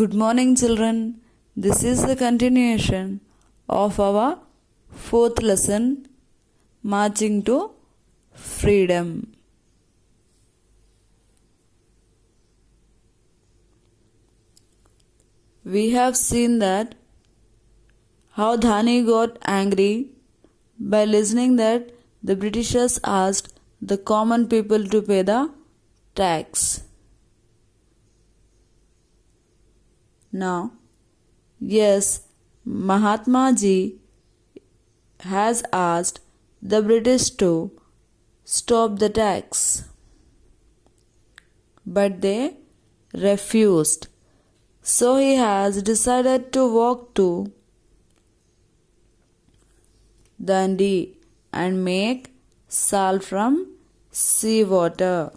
Good morning, children. This is the continuation of our fourth lesson, Marching to Freedom. We have seen that how Dhani got angry by listening that the Britishers asked the common people to pay the tax. Now, yes, Mahatma Ji has asked the British to stop the tax, but they refused. So he has decided to walk to Dundee and make salt from seawater.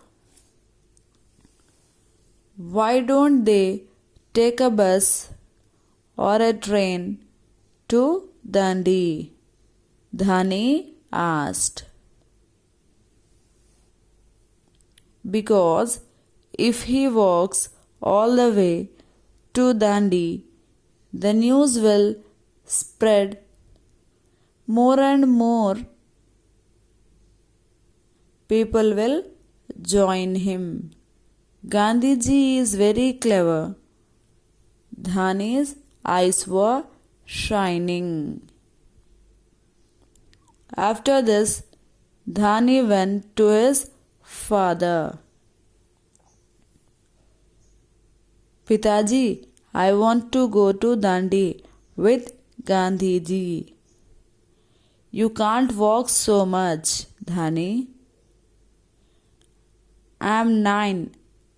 Why don't they take a bus or a train to Dundee? Dhani asked. Because if he walks all the way to Dundee, the news will spread more and more people will join him. Gandhiji is very clever. Dhani's eyes were shining. After this, Dhani went to his father. Pitaji, I want to go to Dundee with Gandhiji. You can't walk so much, Dhani. I am 9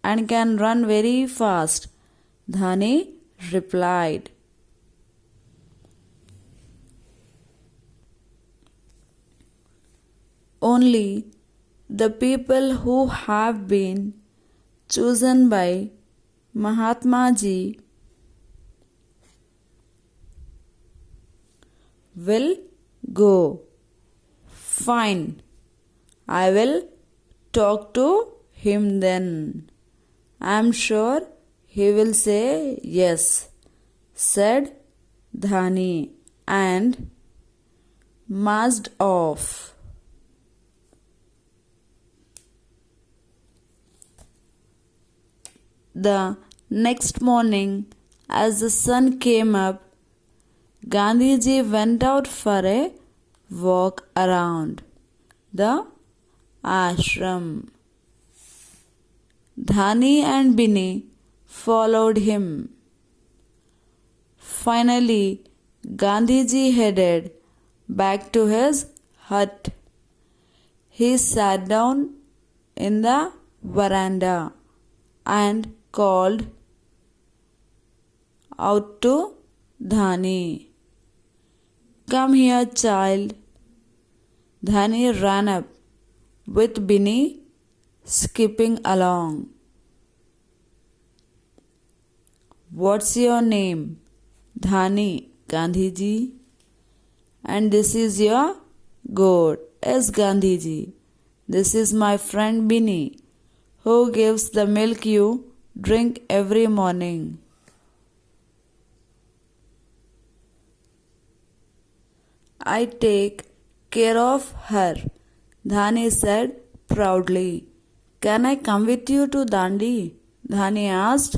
and can run very fast, Dhani replied. Only the people who have been chosen by Mahatma Ji will go. Fine, I will talk to him then. I am sure he will say yes, said Dhani and marched off. The next morning, as the sun came up, Gandhiji went out for a walk around the ashram. Dhani and Binny followed him. Finally, Gandhiji headed back to his hut. He sat down in the veranda and called out to Dhani. Come here, child. Dhani ran up with Binny skipping along. What's your name? Dhani, Gandhiji. And this is your goat. Yes, Gandhiji. This is my friend Binny, who gives the milk you drink every morning. I take care of her, Dhani said proudly. Can I come with you to Dundee? Dhani asked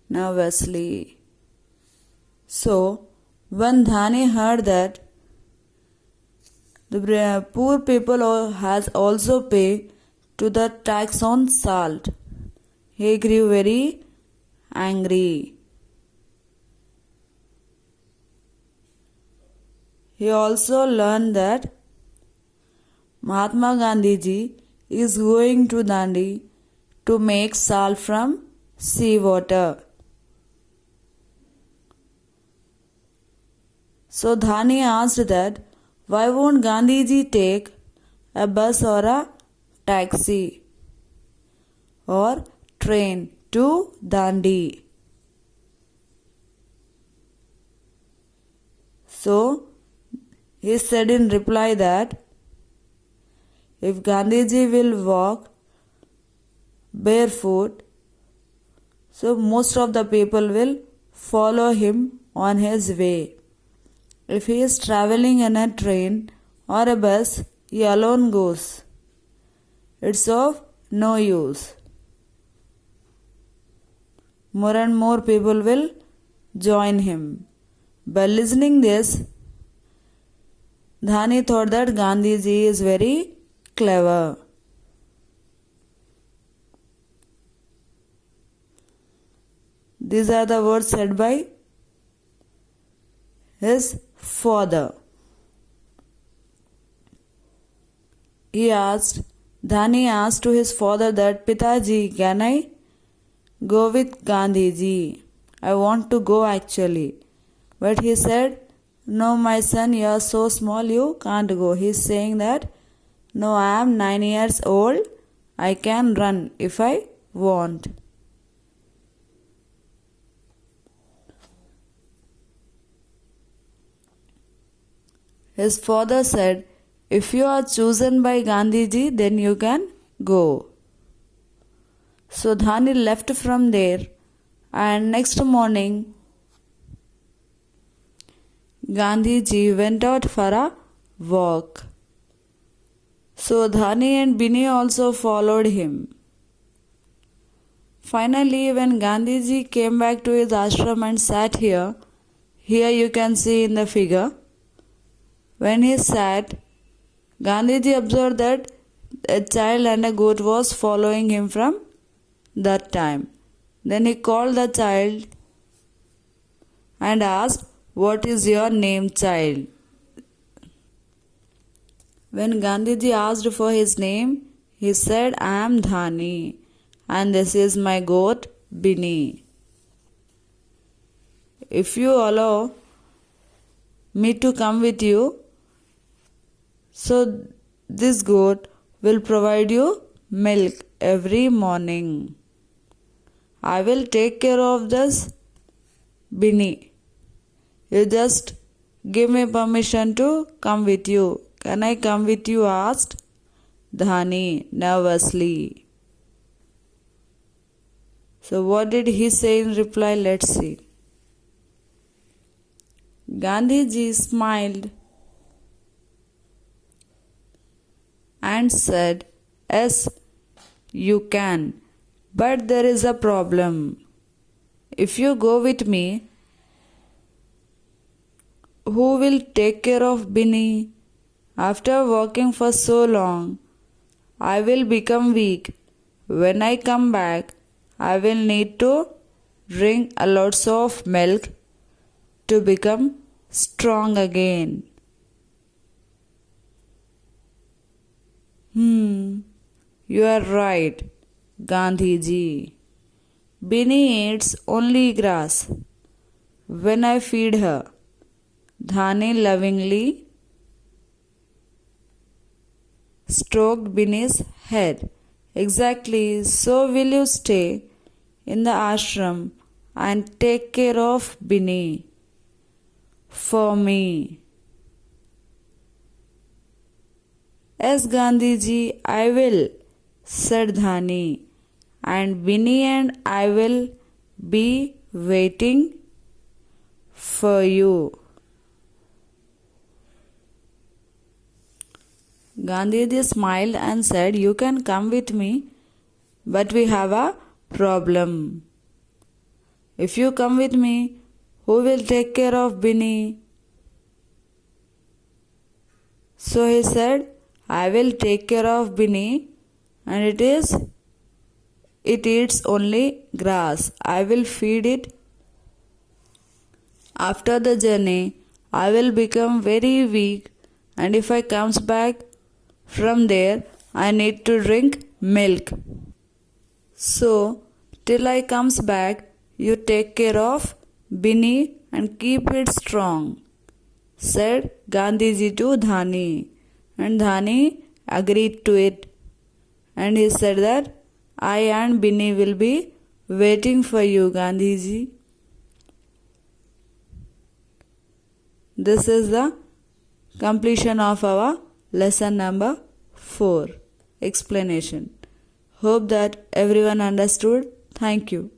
nervously. So, when Dhani heard that the poor people has also paid to the tax on salt, he grew very angry. He also learned that Mahatma Gandhiji is going to Dundee to make salt from seawater. So Dhani asked that why won't Gandhiji take a bus or a taxi or train to Dundee? So he said in reply that if Gandhiji will walk barefoot, so most of the people will follow him on his way. If he is traveling in a train or a bus, he alone goes. It's of no use. More and more people will join him. By listening this, Dhani thought that Gandhiji is very clever. These are the words said by his father. Dhani asked to his father that, Pitaji, can I go with Gandhiji? I want to go actually. But he said, no, my son, you are so small, you can't go. He is saying that, no, I am 9 years old. I can run if I want. His father said, if you are chosen by Gandhiji, then you can go. So Dhani left from there, and next morning Gandhiji went out for a walk. So Dhani and Bini also followed him. Finally, when Gandhiji came back to his ashram and sat here you can see in the figure, when he sat, Gandhiji observed that a child and a goat was following him from that time. Then he called the child and asked, what is your name, child? When Gandhiji asked for his name, he said, I am Dhani and this is my goat Bini. If you allow me to come with you, so this goat will provide you milk every morning. I will take care of this Bini. You just give me permission to come with you. Can I come with you? Asked Dhani nervously. So what did he say in reply? Let's see. Gandhiji smiled and said, yes, you can, but there is a problem. If you go with me, who will take care of Bini? After walking for so long, I will become weak. When I come back, I will need to drink a lot of milk to become strong again. You are right, Gandhiji. Bini eats only grass. When I feed her, Dhani lovingly stroked Bini's head. Exactly, so will you stay in the ashram and take care of Bini for me. Yes, Gandhiji, I will, said Dhani, and Bini and I will be waiting for you. Gandhiji smiled and said, you can come with me, but we have a problem. If you come with me, who will take care of Bini? So he said, I will take care of Bini, and it eats only grass. I will feed it. After the journey, I will become very weak, and if I comes back from there, I need to drink milk. So, till I comes back, you take care of Bini and keep it strong, said Gandhiji to Dhani. And Dhani agreed to it. And he said that, I and Bini will be waiting for you, Gandhiji. This is the completion of our lesson number 4, explanation. Hope that everyone understood. Thank you.